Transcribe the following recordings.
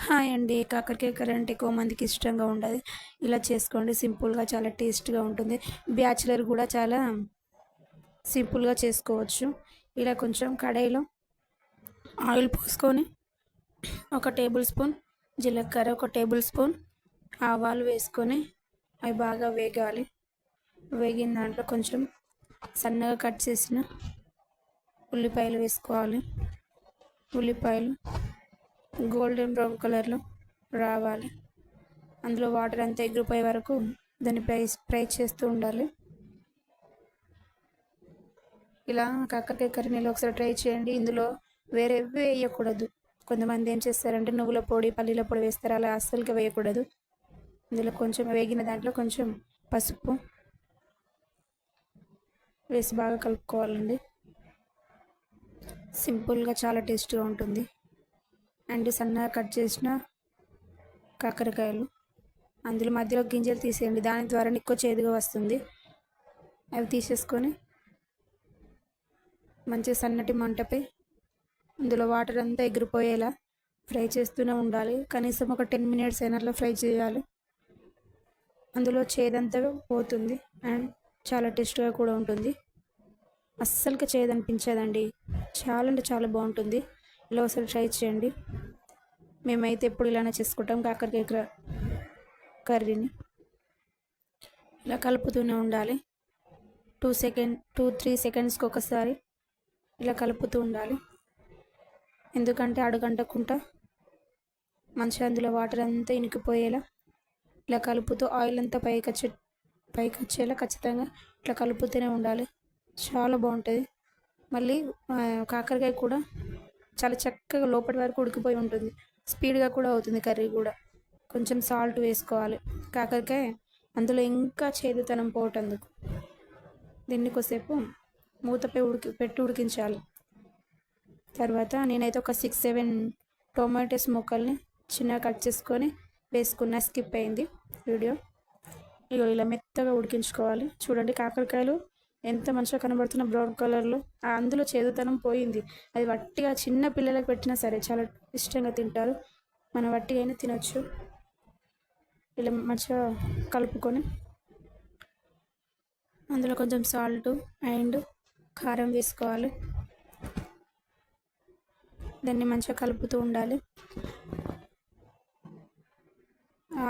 Hi అండి. కాకరకాయ curry అంటే ఎక్కువ మందికి ఇష్టంగా ఉండదు. ఇలా చేసుకోండి, సింపుల్‌గా చాలా టేస్ట్‌గా ఉంటుంది. బ్యాచిలర్ కూడా చాలా సింపుల్‌గా చేసుకోవచ్చు. ఇలా కొంచెం కడాయిలో ఆయిల్ పోసుకొని ఒక టేబుల్ స్పూన్ జీలకర్ర, ఒక టేబుల్ స్పూన్ ఆవాలు వేసుకొని అవి బాగా వేగాలి. వేగిన దాంట్లో కొంచెం సన్నగా కట్ చేసిన ఉల్లిపాయలు వేసుకోవాలి. ఉల్లిపాయలు గోల్డెన్ బ్రౌన్ కలర్లో రావాలి. అందులో వాటర్ అంతా ఎగిరిపోయే వరకు దాన్ని ఫ్రై చేస్తూ ఉండాలి. ఇలా కాకరకాయ కర్రీని ఒకసారి ట్రై చేయండి. ఇందులో వేరేవి వేయకూడదు. కొంతమంది ఏం చేస్తారంటే నువ్వుల పొడి, పల్లీల పొడి వేస్తారు. అలా అస్సలుగా వేయకూడదు. ఇందులో కొంచెం వేగిన దాంట్లో కొంచెం పసుపు వేసి బాగా కలుపుకోవాలండి. సింపుల్గా చాలా టేస్ట్గా ఉంటుంది. అండ్ సన్నగా కట్ చేసిన కాకరకాయలు అందులో మధ్యలో గింజలు తీసేయండి. దాని ద్వారా ఎక్కువ చేదుగా వస్తుంది. అవి తీసేసుకొని మంచిగా సన్నటి మంటపై అందులో వాటర్ అంతా ఎగిరిపోయేలా ఫ్రై చేస్తూనే ఉండాలి. కనీసం ఒక 10 మినిట్స్ అయినా అట్లా ఫ్రై చేయాలి. అందులో చేదంతా పోతుంది అండ్ చాలా టేస్ట్గా కూడా ఉంటుంది. అస్సలుకి చేదు అనిపించదండి. చాలా అంటే చాలా బాగుంటుంది. ఇలా ఒకసారి ట్రై చేయండి. మేమైతే ఎప్పుడు ఇలానే చేసుకుంటాం కాకరకాయ కర్రీని. ఇలా కలుపుతూనే ఉండాలి. 2-3 సెకండ్స్కి ఒకసారి ఇలా కలుపుతూ ఉండాలి. ఎందుకంటే అడుగంటకుండా మంచిగా అందులో వాటర్ అంతా ఇనికిపోయేలా ఇలా కలుపుతూ ఆయిల్ అంతా పైకి వచ్చేలా ఖచ్చితంగా ఇట్లా కలుపుతూనే ఉండాలి. చాలా బాగుంటుంది. మళ్ళీ కాకరకాయ కూడా చాలా చక్కగా లోపటి వరకు ఉడికిపోయి ఉంటుంది. స్పీడ్గా కూడా అవుతుంది కర్రీ కూడా. కొంచెం సాల్ట్ వేసుకోవాలి. కాకరకాయ అందులో ఇంకా చేదుతనం పోవటందుకు దీన్ని కొద్దిసేపు మూతపై ఉడికించాలి. తర్వాత నేనైతే ఒక 6-7 టొమాటోస్ ముక్కల్ని చిన్నగా కట్ చేసుకొని వేసుకున్న. స్కిప్ అయింది వీడియో. ఇలా మెత్తగా ఉడికించుకోవాలి. చూడండి కాకరకాయలు ఎంత మంచిగా కనబడుతున్న బ్రౌన్ కలర్లో. అందులో చేదుతనం పోయింది. అది వట్టిగా చిన్న పిల్లలకు పెట్టినా సరే చాలా ఇష్టంగా తింటారు. మనం వట్టిగా అయినా తినొచ్చు. ఇలా మంచిగా కలుపుకొని అందులో కొంచెం సాల్ట్ అండ్ కారం వేసుకోవాలి. దాన్ని మంచిగా కలుపుతూ ఉండాలి.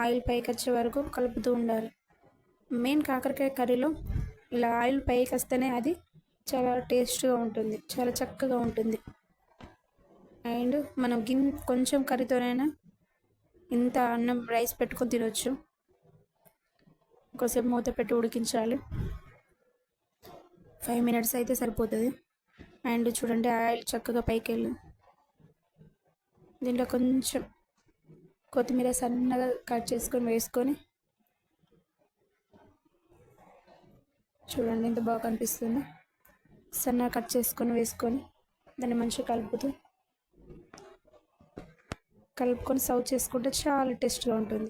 ఆయిల్ పైకి వచ్చే వరకు కలుపుతూ ఉండాలి. మెయిన్ కాకరకాయ కర్రీలో ఇలా ఆయిల్ పైకి వస్తేనే అది చాలా టేస్ట్గా ఉంటుంది, చాలా చక్కగా ఉంటుంది. అండ్ మనం కొంచెం కర్రీతోనైనా ఇంత అన్నం రైస్ పెట్టుకొని తినొచ్చు. ఇంకోసేపు మూత పెట్టి ఉడికించాలి. 5 మినిట్స్ అయితే సరిపోతుంది. అండ్ చూడండి ఆయిల్ చక్కగా పైకి వెళ్ళి దీంట్లో కొంచెం కొత్తిమీర సన్నగా కట్ చేసుకొని వేసుకొని చూడండి ఎంత బాగా కనిపిస్తుంది. సన్నగా కట్ చేసుకొని వేసుకొని దాన్ని మంచిగా కలుపుకొని సర్వ్ చేసుకుంటే చాలా టేస్ట్గా ఉంటుంది.